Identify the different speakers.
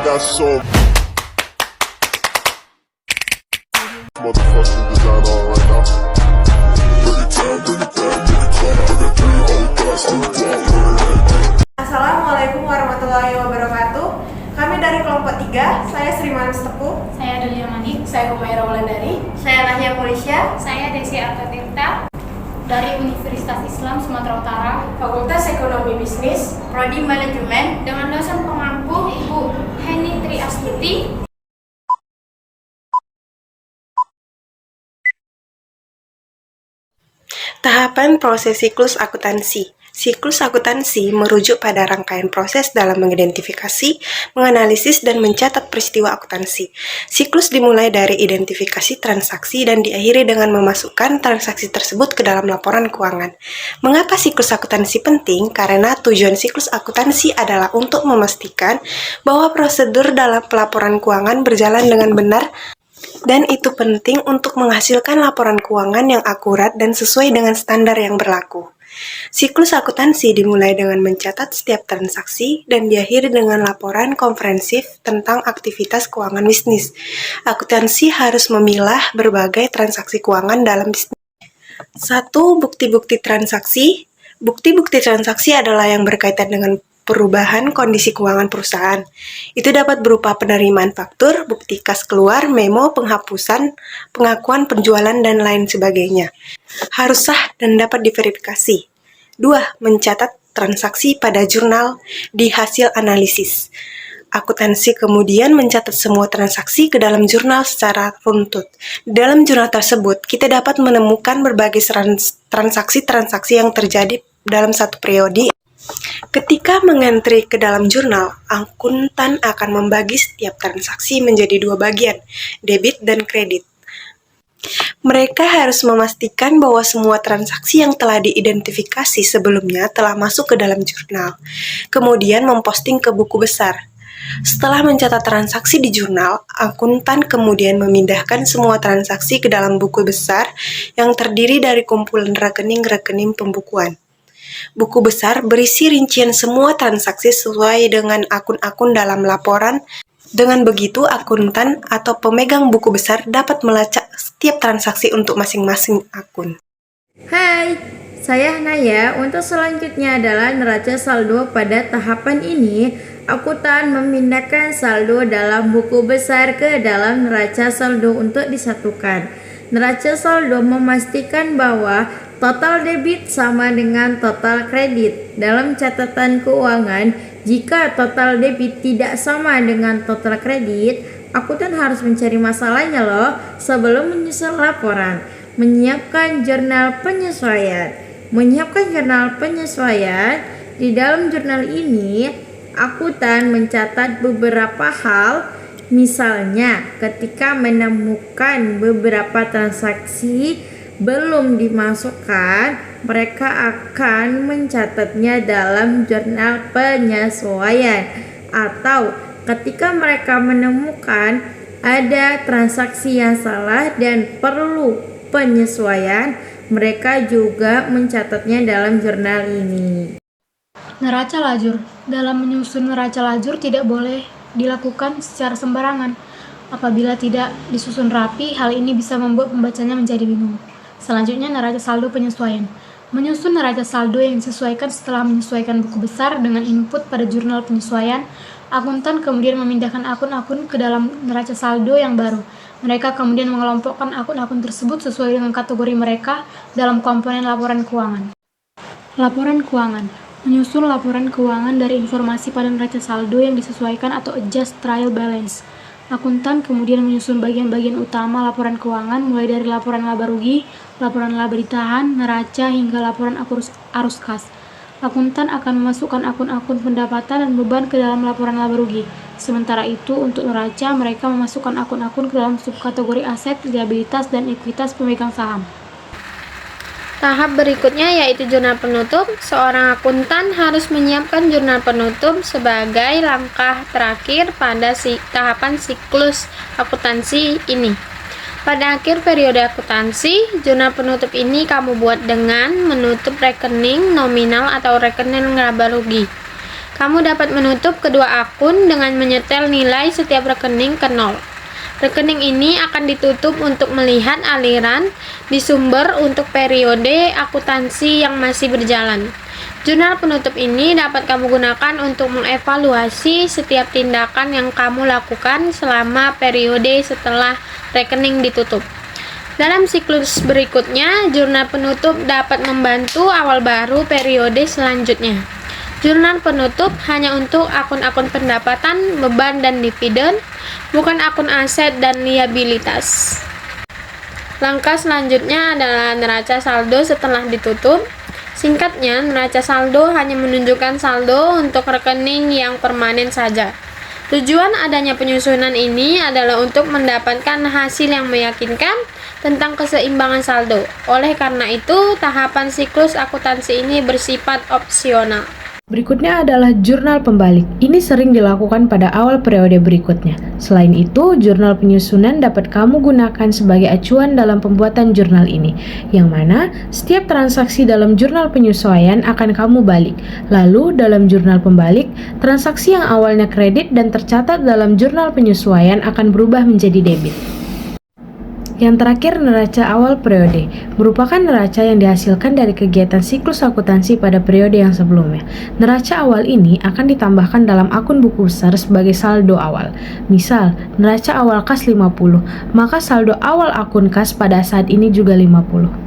Speaker 1: got so motherfucking design on right now. Bring it down, bring it down, bring it down. I got three old guys to
Speaker 2: Assalamualaikum warahmatullahi wabarakatuh. Kami dari kelompok 3, saya Sri Manis Tepu,
Speaker 3: saya Delia Manik, saya Humaira Wulandari,
Speaker 2: saya Nahya Polisya,
Speaker 3: saya Desi Artatirta dari Universitas Islam Sumatera Utara,
Speaker 2: Fakultas Ekonomi Bisnis,
Speaker 3: Prodi Manajemen, dengan dosen pengampu Ibu Heni Tri Astuti.
Speaker 4: Tahapan proses siklus akuntansi. Siklus akuntansi merujuk pada rangkaian proses dalam mengidentifikasi, menganalisis, dan mencatat peristiwa akuntansi. Siklus dimulai dari identifikasi transaksi dan diakhiri dengan memasukkan transaksi tersebut ke dalam laporan keuangan. Mengapa siklus akuntansi penting? Karena tujuan siklus akuntansi adalah untuk memastikan bahwa prosedur dalam pelaporan keuangan berjalan dengan benar, dan itu penting untuk menghasilkan laporan keuangan yang akurat dan sesuai dengan standar yang berlaku. Siklus akuntansi dimulai dengan mencatat setiap transaksi dan diakhiri dengan laporan komprehensif tentang aktivitas keuangan bisnis. Akuntansi harus memilah berbagai transaksi keuangan dalam bisnis. 1. Bukti-bukti transaksi. Bukti-bukti transaksi adalah yang berkaitan dengan perubahan kondisi keuangan perusahaan. Itu dapat berupa penerimaan faktur, bukti kas keluar, memo, penghapusan, pengakuan penjualan, dan lain sebagainya. Harus sah dan dapat diverifikasi. 2. Mencatat transaksi pada jurnal di hasil analisis. Akuntansi kemudian mencatat semua transaksi ke dalam jurnal secara runtut. Dalam jurnal tersebut, kita dapat menemukan berbagai transaksi-transaksi yang terjadi dalam satu periode. Ketika mengentri ke dalam jurnal, akuntan akan membagi setiap transaksi menjadi 2 bagian, debit dan kredit. Mereka harus memastikan bahwa semua transaksi yang telah diidentifikasi sebelumnya telah masuk ke dalam jurnal, kemudian memposting ke buku besar. Setelah mencatat transaksi di jurnal, akuntan kemudian memindahkan semua transaksi ke dalam buku besar yang terdiri dari kumpulan rekening-rekening pembukuan. Buku besar berisi rincian semua transaksi sesuai dengan akun-akun dalam laporan. Dengan begitu, akuntan atau pemegang buku besar dapat melacak setiap transaksi untuk masing-masing akun.
Speaker 5: Hai, saya Naya. Untuk selanjutnya adalah neraca saldo. Pada tahapan ini, akuntan memindahkan saldo dalam buku besar ke dalam neraca saldo untuk disatukan. Neraca saldo memastikan bahwa total debit sama dengan total kredit. Dalam catatan keuangan, jika total debit tidak sama dengan total kredit, akuntan harus mencari masalahnya loh sebelum menyusun laporan. Menyiapkan jurnal penyesuaian. Menyiapkan jurnal penyesuaian. Di dalam jurnal ini, akuntan mencatat beberapa hal. Misalnya, ketika menemukan beberapa transaksi belum dimasukkan, mereka akan mencatatnya dalam jurnal penyesuaian. Atau ketika mereka menemukan ada transaksi yang salah dan perlu penyesuaian, mereka juga mencatatnya dalam jurnal ini.
Speaker 3: Neraca lajur. Dalam menyusun neraca lajur tidak boleh dilakukan secara sembarangan. Apabila tidak disusun rapi, hal ini bisa membuat pembacanya menjadi bingung. Selanjutnya, neraca saldo penyesuaian. Menyusun neraca saldo yang disesuaikan setelah menyesuaikan buku besar dengan input pada jurnal penyesuaian, akuntan kemudian memindahkan akun-akun ke dalam neraca saldo yang baru. Mereka kemudian mengelompokkan akun-akun tersebut sesuai dengan kategori mereka dalam komponen laporan keuangan. Laporan keuangan. Menyusun laporan keuangan dari informasi pada neraca saldo yang disesuaikan atau adjust trial balance. Akuntan kemudian menyusun bagian-bagian utama laporan keuangan mulai dari laporan laba rugi, laporan laba ditahan, neraca, hingga laporan arus kas. Akuntan akan memasukkan akun-akun pendapatan dan beban ke dalam laporan laba rugi. Sementara itu, untuk neraca, mereka memasukkan akun-akun ke dalam subkategori aset, liabilitas, dan ekuitas pemegang saham.
Speaker 6: Tahap berikutnya yaitu jurnal penutup. Seorang akuntan harus menyiapkan jurnal penutup sebagai langkah terakhir pada tahapan siklus akuntansi ini. Pada akhir periode akuntansi, jurnal penutup ini kamu buat dengan menutup rekening nominal atau rekening laba rugi. Kamu dapat menutup kedua akun dengan menyetel nilai setiap rekening ke 0. Rekening ini akan ditutup untuk melihat aliran di sumber untuk periode akuntansi yang masih berjalan. Jurnal penutup ini dapat kamu gunakan untuk mengevaluasi setiap tindakan yang kamu lakukan selama periode setelah rekening ditutup. Dalam siklus berikutnya, jurnal penutup dapat membantu awal baru periode selanjutnya. Jurnal penutup hanya untuk akun-akun pendapatan, beban, dan dividen, bukan akun aset dan liabilitas. Langkah selanjutnya adalah neraca saldo setelah ditutup. Singkatnya, neraca saldo hanya menunjukkan saldo untuk rekening yang permanen saja. Tujuan adanya penyusunan ini adalah untuk mendapatkan hasil yang meyakinkan tentang keseimbangan saldo. Oleh karena itu, tahapan siklus akuntansi ini bersifat opsional.
Speaker 7: Berikutnya adalah jurnal pembalik. Ini sering dilakukan pada awal periode berikutnya. Selain itu, jurnal penyusunan dapat kamu gunakan sebagai acuan dalam pembuatan jurnal ini, yang mana setiap transaksi dalam jurnal penyesuaian akan kamu balik. Lalu, dalam jurnal pembalik, transaksi yang awalnya kredit dan tercatat dalam jurnal penyesuaian akan berubah menjadi debit. Yang terakhir, neraca awal periode merupakan neraca yang dihasilkan dari kegiatan siklus akuntansi pada periode yang sebelumnya. Neraca awal ini akan ditambahkan dalam akun buku besar sebagai saldo awal. Misal, neraca awal kas 50, maka saldo awal akun kas pada saat ini juga 50.